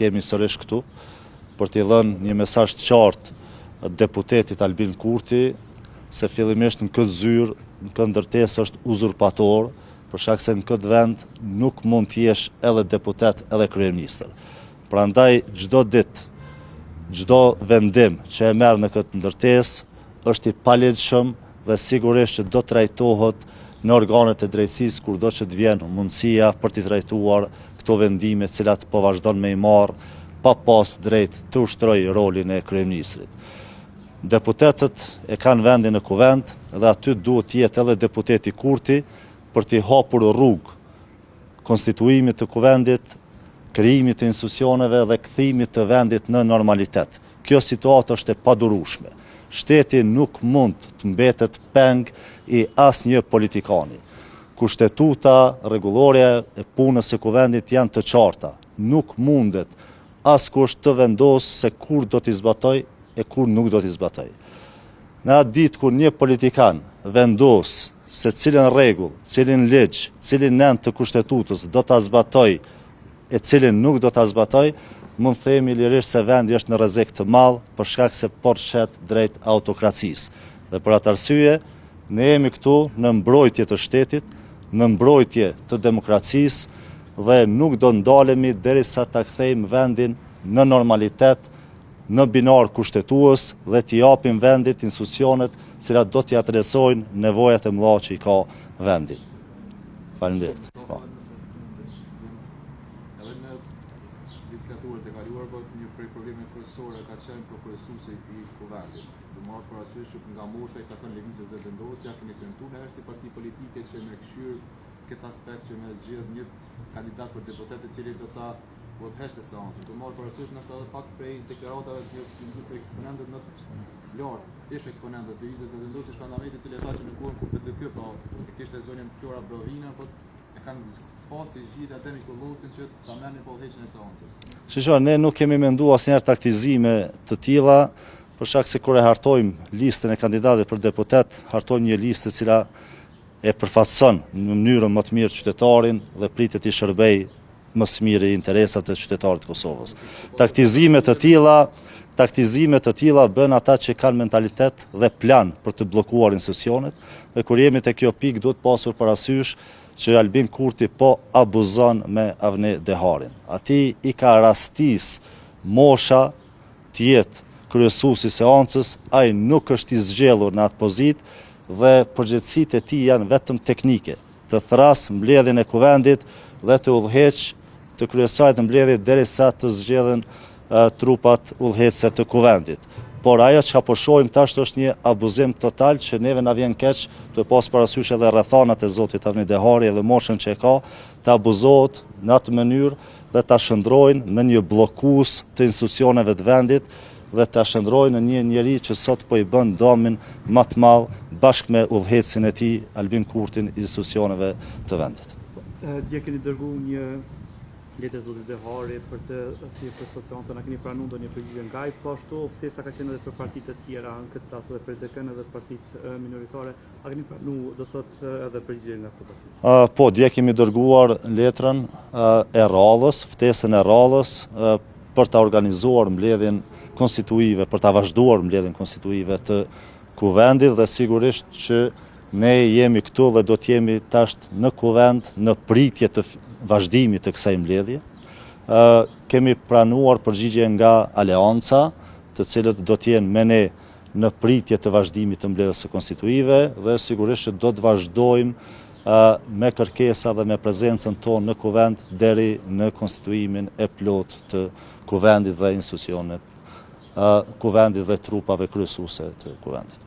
jemi sërish këtu, për t'i dhënë një mesazh të qartë deputetit Albin Kurti, se fillimisht në këtë zyrë, në këtë ndërtesë është uzurpator, për shkak se në këtë vend nuk mund t'jesh edhe deputet edhe kryeministër. Prandaj çdo ditë, çdo vendim që e merr në këtë ndërtesë është i paligjshëm dhe sigurisht që do të trajtohet në organet e drejtësisë kurdo që të vjen mundësia për t'i trajtuar këto vendime, të cilat po vazhdon me i marr pa pas drejt të ushtroj rolin e kryeministrit. Deputetët e kanë vendin në kuvend dhe aty duhet të jetë edhe deputeti Kurti për t'i hapur rrugë konstituimit të kuvendit, krijimit të institucioneve dhe kthimit të vendit në normalitet. Kjo situatë është e padurueshme. Shteti nuk mund të mbetet peng i asnjë politikani. Kushtetuta, rregullorja e punës së kuvendit janë të qarta. Nuk mundet askush të vendosë se kur do t'i zbatoj e kur nuk do t'i zbatoj. Në atë ditë kur një politikan vendos se cilën rregull, cilin ligj, cilin nen të kushtetutës do t'a zbatoj e cilin nuk do t'a zbatoj, mund themi lirisht se vendi është në rrezik të madh për shkak se po shet drejt autokracisë. Dhe për atë arsye, ne jemi këtu në mbrojtje të shtetit, në mbrojtje të demokracisë dhe nuk do ndalemi derisa ta kthejmë vendin në normalitet, në binar kushtetues dhe t'i japim vendit institucionet cilat do t'i adresojnë nevojat e mëdha që i ka vendi. Faleminderit. Legislaturët e kaluar një prej problemeve kryesore ka qenë përkurësuesi i kuvendit. Do marr parasysh që nga mosha i takon lëvizjes dhe vendosja, kemi tentuar herë si parti politike që me këshyr këtë aspekt që me zgjedh një kandidat për deputet i cili do ta udhëheqte seancën. Do marr parasysh në shtatë pak prej deklaratave të një eksponentët më të lartë, ish eksponentët të lëvizjes dhe vendosjes parlamentit, i cili tha që në kohën kur PDK e kishte zonën Flora Brovina, po e kanë pasi zgjidhja Demi Kollosin që ta merrnin pa udhëheqjen e seancës. Shiko, ne nuk kemi menduar asnjëherë taktizime të tilla, për shkak se kur e hartojmë listën e kandidatëve për deputet, hartojmë një listë e cila e përfaqëson në mënyrën më të mirë qytetarin dhe pritet i shërbej më së miri interesat e qytetarit të Kosovës. Taktizime të tilla bën ata që kanë mentalitet dhe plan për të bllokuar institucionet, dhe kur jemi te kjo pikë duhet pasur parasysh që Albin Kurti po abuzon me Avni Deharin. Ati i ka rastis mosha të jetë kryesuesi i seancës, ai nuk është i zgjedhur në atë pozitë dhe përgjegjësitë e tij janë vetëm teknike, të thras mbledhjen e kuvendit dhe të udhëheq të kryesarit të mbledhjes derisa të zgjedhen trupat udhëheqëse të kuvendit. Por ajo që po shohim tash është një abuzim total që neve na vjen keq të pas parasysh edhe rrethanat e zotit Avni Dehari edhe moshën që e ka, të abuzohet në atë mënyrë dhe ta shndrojnë në një bllokues të institucioneve të vendit dhe ta shndrojnë në një njerëz që sot po i bën domin më të madh bashkë me udhëheqësin e tij Albin Kurtin institucioneve të vendit. Dje keni dërguar një letër zotit Dehari për të thirrur për seancën, a keni pranuar ndonjë përgjigje nga ai? Po ashtu ftesa ka qenë edhe për partitë të tjera, në këtë rast edhe për PDK-n edhe partitë minoritare, a keni pranuar do thotë edhe përgjigje nga këto parti? Po, dje kemi dërguar letrën e radhës, ftesën e radhës për ta organizuar mbledhjen konstituive, për ta vazhduar mbledhjen konstituive të kuvendit dhe sigurisht që ne jemi këtu dhe do të jemi tash në kuvend në pritje të vazhdimit të kësaj mbledhje. Kemi pranuar përgjigje nga Aleanca, të cilët do të jenë me ne në pritje të vazhdimit të mbledhjes së konstituive dhe sigurisht që do të vazhdojmë me kërkesa dhe me prezencën tonë në kuvend deri në konstituimin e plot të kuvendit dhe institucionet, kuvendit dhe trupave kryesuese të kuvendit.